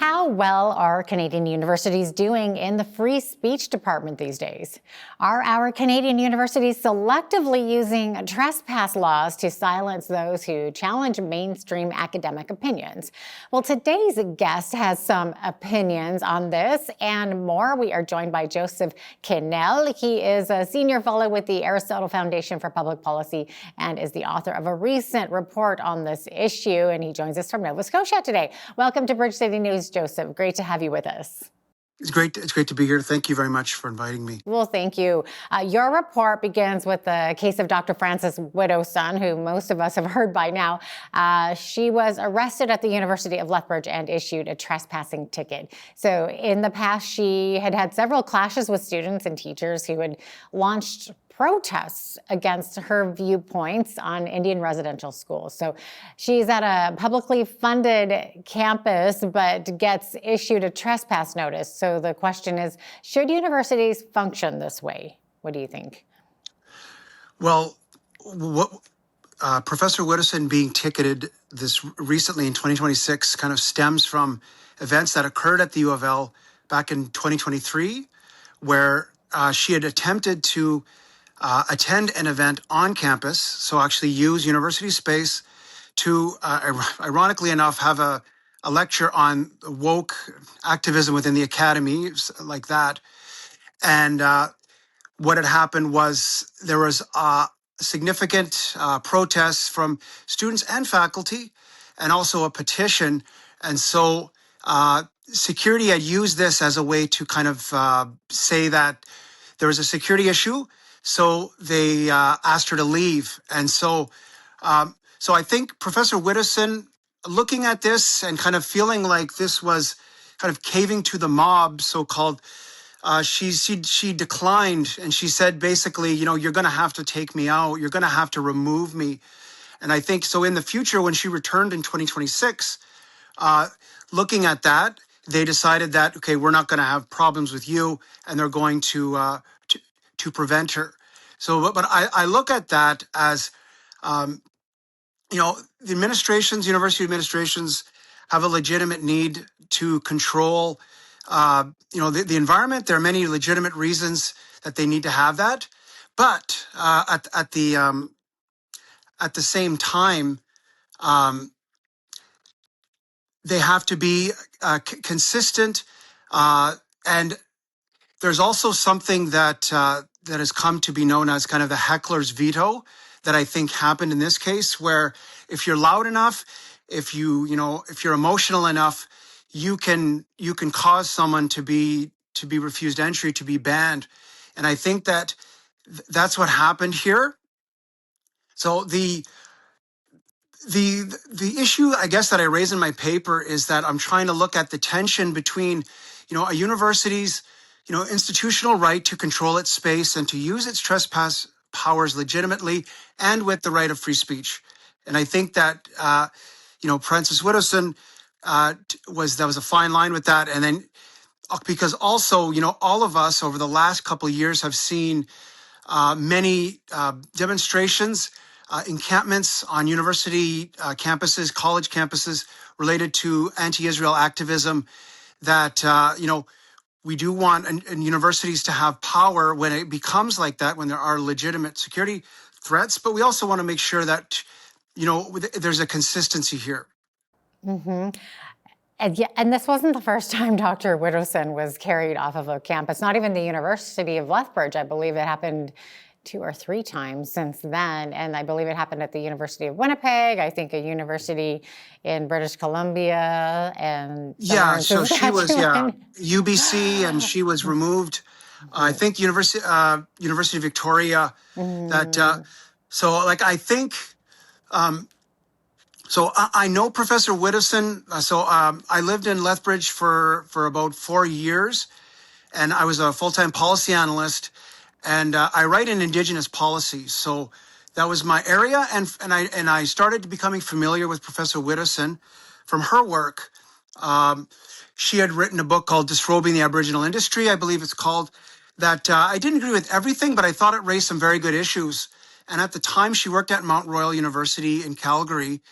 How well are Canadian universities doing in the free speech department these days? Are our Canadian universities selectively using trespass laws to silence those who challenge mainstream academic opinions? Well, today's guest has some opinions on this and more. We are joined by Joseph Quesnel. He is a senior fellow with the Aristotle Foundation for Public Policy and is the author of a recent report on this issue. And he joins us from Nova Scotia today. Welcome to Bridge City News, Joseph. Great to have you with us. It's great to be here. Thank you very much for inviting me. Well, thank you. Your report begins with the case of Dr. Frances Widdowson, who most of us have heard by now. She was arrested at the University of Lethbridge and issued a trespassing ticket. So in the past, she had had several clashes with students and teachers who had launched protests against her viewpoints on Indian residential schools. So she's at a publicly funded campus, but gets issued a trespass notice. So the question is, should universities function this way? What do you think? Well, Professor Widdowson being ticketed this recently in 2026 kind of stems from events that occurred at the U of L back in 2023, where she had attempted to attend an event on campus, so actually use university space to, ironically enough, have a lecture on woke activism within the academy, like that. And what had happened was there was significant protests from students and faculty, and also a petition. And so security had used this as a way to kind of say that there was a security issue. So they asked her to leave. And so I think Professor Widdowson, looking at this and kind of feeling like this was kind of caving to the mob, so-called, she declined, and she said basically, you know, you're going to have to take me out. You're going to have to remove me. And I think so in the future, when she returned in 2026, looking at that, they decided that, okay, we're not going to have problems with you, and they're going to prevent her. So, but I look at that as, you know, the university administrations have a legitimate need to control, you know, the environment. There are many legitimate reasons that they need to have that, but at the same time, they have to be consistent, and there's also something that has come to be known as kind of the heckler's veto that I think happened in this case, where if you're loud enough, if you're emotional enough, you can cause someone to be refused entry, to be banned. And I think that that's what happened here. So the issue, I guess, that I raise in my paper is that I'm trying to look at the tension between, you know, a university's, you know, institutional right to control its space and to use its trespass powers legitimately, and with the right of free speech. And I think that, you know, Frances Widdowson was a fine line with that. And then because also, you know, all of us over the last couple of years have seen many demonstrations, encampments on university campuses, college campuses related to anti-Israel activism that, you know, we do want and universities to have power when it becomes like that, when there are legitimate security threats. But we also want to make sure that, you know, there's a consistency here. Mm-hmm. And this wasn't the first time Dr. Widdowson was carried off of a campus, not even the University of Lethbridge. I believe it happened 2 or 3 times since then. And I believe it happened at the University of Winnipeg, I think a university in British Columbia, and so she was, UBC, and she was removed. I think University of Victoria. That so like I think. So I know Professor Widdowson. So I lived in Lethbridge for about 4 years, and I was a full-time policy analyst. And I write in Indigenous policy, so that was my area. And I started becoming familiar with Professor Widdowson from her work. She had written a book called "Disrobing the Aboriginal Industry," I believe it's called. That I didn't agree with everything, but I thought it raised some very good issues. And at the time, she worked at Mount Royal University in Calgary,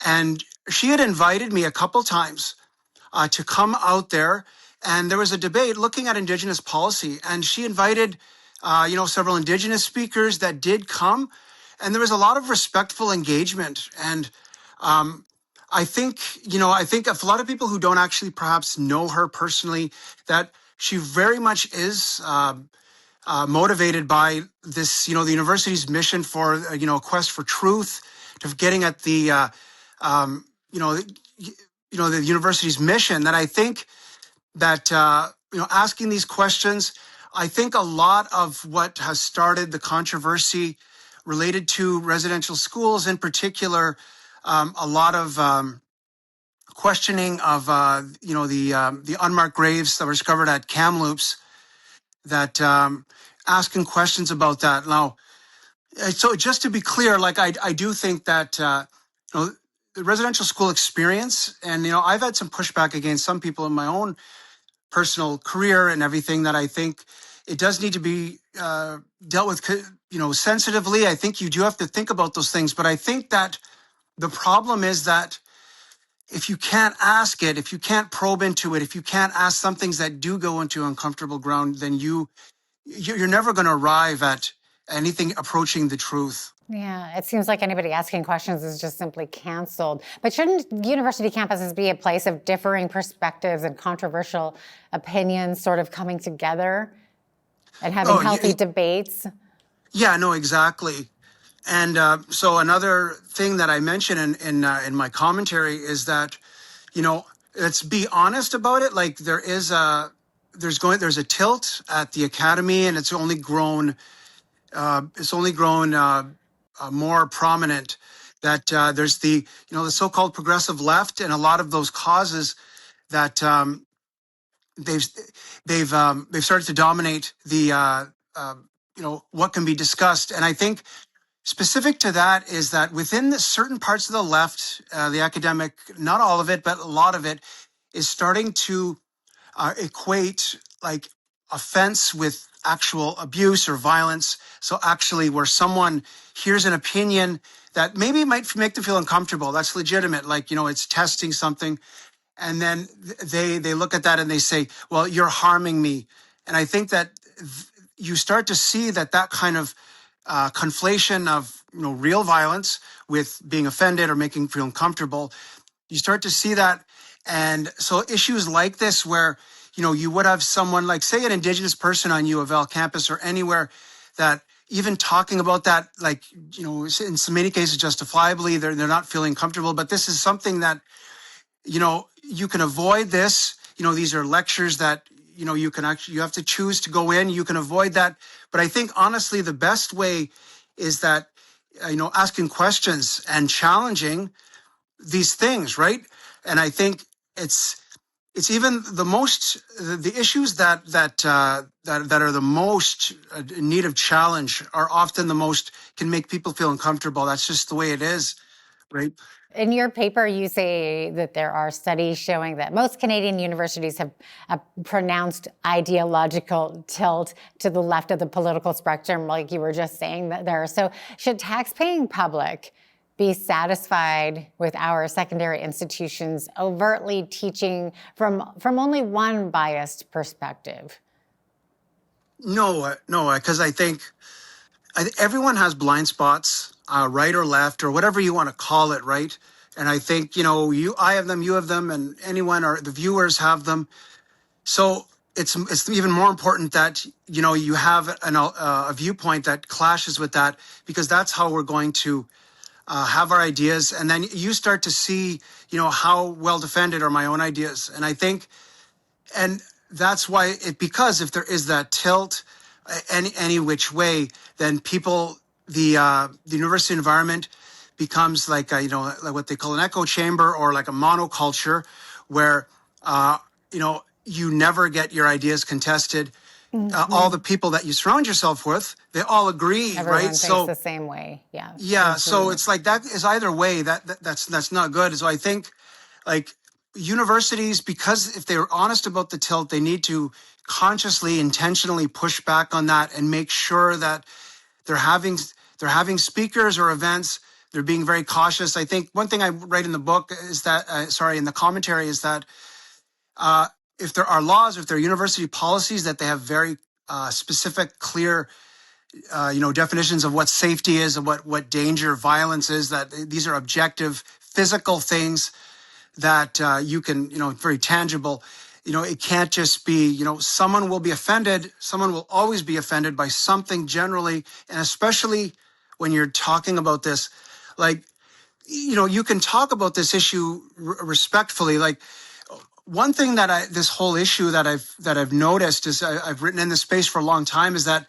and she had invited me a couple times to come out there. And there was a debate looking at Indigenous policy, and she invited, several Indigenous speakers that did come, and there was a lot of respectful engagement. And I think if a lot of people who don't actually perhaps know her personally, that she very much is motivated by this, the university's mission for, a quest for truth, to getting at the, the university's mission. That I think that, asking these questions, I think a lot of what has started the controversy related to residential schools in particular, a lot of questioning of, the unmarked graves that were discovered at Kamloops, that asking questions about that. Now, so just to be clear, like I do think that, the residential school experience, and, I've had some pushback against some people in my own personal career and everything, that I think it does need to be dealt with, sensitively. I think you do have to think about those things. But I think that the problem is that if you can't ask it, if you can't probe into it, if you can't ask some things that do go into uncomfortable ground, then you're never going to arrive at anything approaching the truth. Yeah, it seems like anybody asking questions is just simply canceled. But shouldn't university campuses be a place of differing perspectives and controversial opinions sort of coming together and having healthy debates? Yeah, no, exactly. And so another thing that I mentioned in my commentary is that, let's be honest about it. Like there's a tilt at the academy, and it's only grown more prominent. That there's the so-called progressive left, and a lot of those causes that they've started to dominate the what can be discussed. And I think specific to that is that within the certain parts of the left, the academic, not all of it, but a lot of it, is starting to equate like offense with actual abuse or violence. So actually where someone hears an opinion that maybe might make them feel uncomfortable, that's legitimate, like, it's testing something. And then they look at that and they say, well, you're harming me. And I think that you start to see that kind of conflation of real violence with being offended or making feel uncomfortable. You start to see that. And so issues like this, where you would have someone like, say, an Indigenous person on U of L campus or anywhere, that even talking about that, like, in so many cases justifiably, they're not feeling comfortable. But this is something that you can avoid this. These are lectures that you have to choose to go in. You can avoid that. But I think honestly, the best way is that, asking questions and challenging these things, right? And I think it's even the issues that are the most in need of challenge are often can make people feel uncomfortable. That's just the way it is, right? In your paper, you say that there are studies showing that most Canadian universities have a pronounced ideological tilt to the left of the political spectrum, like you were just saying that there. So should taxpaying public be satisfied with our secondary institutions overtly teaching from only one biased perspective? No, because I think everyone has blind spots, right or left or whatever you want to call it, right? And I think, I have them, you have them, and anyone or the viewers have them. So it's even more important that, you have a viewpoint that clashes with that, because that's how we're going to have our ideas. And then you start to see, how well defended are my own ideas. And I think, and that's why because if there is that tilt any which way, then people, the university environment becomes like like what they call an echo chamber, or like a monoculture, where you never get your ideas contested. Mm-hmm. All the people that you surround yourself with, they all agree, everyone right? Thinks the same way, yeah. Yeah, so it's like that is either way. That's not good. So I think, like, universities, because if they're honest about the tilt, they need to consciously, intentionally push back on that and make sure that they're having speakers or events. They're being very cautious. I think one thing I write in the book is that, in the commentary, is that, if there are laws, if there are university policies that they have very specific, clear, definitions of what safety is and what danger, violence is, that these are objective physical things that you can, very tangible. It can't just be, someone will be offended. Someone will always be offended by something generally. And especially when you're talking about this, like, you can talk about this issue respectfully. Like, one thing that this whole issue that I've noticed is I've written in this space for a long time is that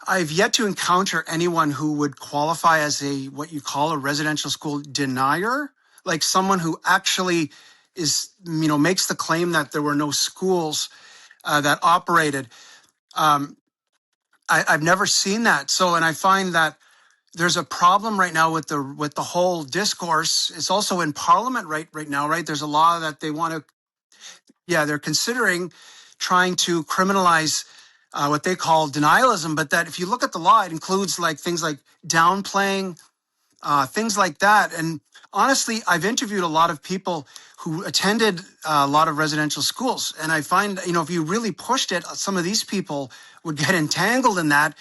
I've yet to encounter anyone who would qualify as what you call a residential school denier, like someone who actually is, makes the claim that there were no schools that operated. I've never seen that. So, and I find that there's a problem right now with the whole discourse. It's also in Parliament right now, right? There's a law that they want to, they're considering trying to criminalize what they call denialism, but that if you look at the law, it includes like things like downplaying, things like that. And honestly, I've interviewed a lot of people who attended a lot of residential schools, and I find, if you really pushed it, some of these people would get entangled in that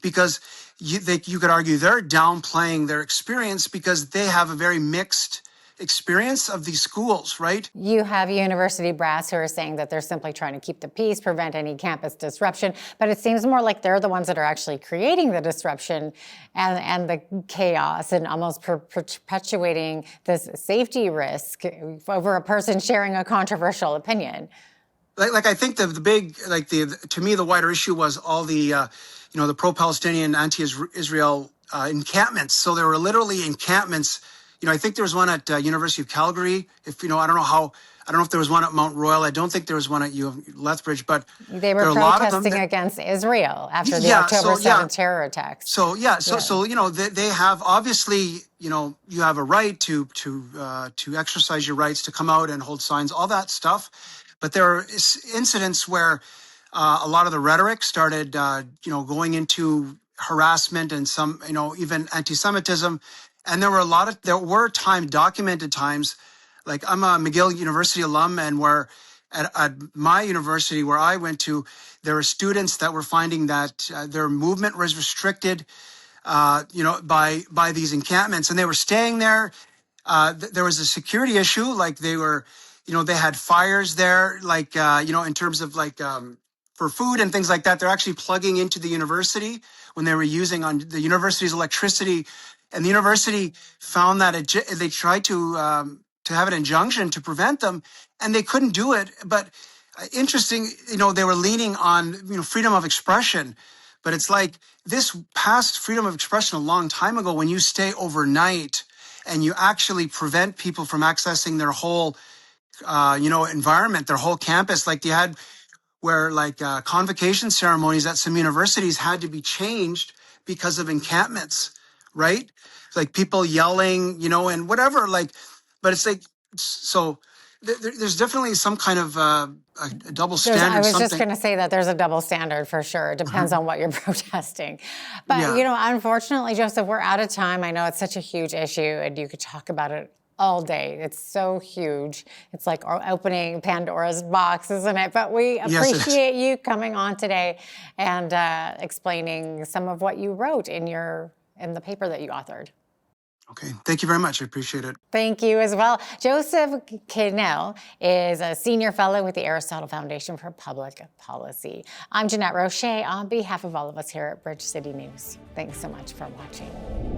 because you could argue they're downplaying their experience because they have a very mixed experience of these schools, right? You have university brass who are saying that they're simply trying to keep the peace, prevent any campus disruption, but it seems more like they're the ones that are actually creating the disruption and the chaos and almost perpetuating this safety risk over a person sharing a controversial opinion. Like I think the big, like to me, the wider issue was all the, the pro-Palestinian, anti-Israel encampments. So there were literally encampments. I think there was one at University of Calgary. If I don't know if there was one at Mount Royal. I don't think there was one at U of Lethbridge, but they were protesting against Israel after the October 7th terror attacks. So they have obviously, you have a right to exercise your rights to come out and hold signs, all that stuff. But there are incidents where a lot of the rhetoric started, going into harassment and some, even anti-Semitism. And there were documented times, like I'm a McGill University alum, and where at my university where I went to, there were students that were finding that their movement was restricted, by these encampments, and they were staying there. There was a security issue, like they were, they had fires there, like, in terms of like, for food and things like that. They're actually plugging into the university when they were using on the university's electricity. And the university found that they tried to have an injunction to prevent them, and they couldn't do it. But interesting, they were leaning on freedom of expression. But it's like this passed freedom of expression a long time ago when you stay overnight and you actually prevent people from accessing their whole environment, their whole campus. Like they had where like convocation ceremonies at some universities had to be changed because of encampments. Right? Like people yelling, and whatever, like, but it's like, so there's definitely some kind of a double standard. I was just going to say that there's a double standard for sure. It depends on what you're protesting. But, unfortunately, Joseph, we're out of time. I know it's such a huge issue and you could talk about it all day. It's so huge. It's like opening Pandora's box, isn't it? But we appreciate you coming on today and explaining some of what you wrote in the paper that you authored. Okay, thank you very much. I appreciate it. Thank you as well. Joseph Quesnel is a senior fellow with the Aristotle Foundation for Public Policy. I'm Jeanette Roche on behalf of all of us here at Bridge City News. Thanks so much for watching.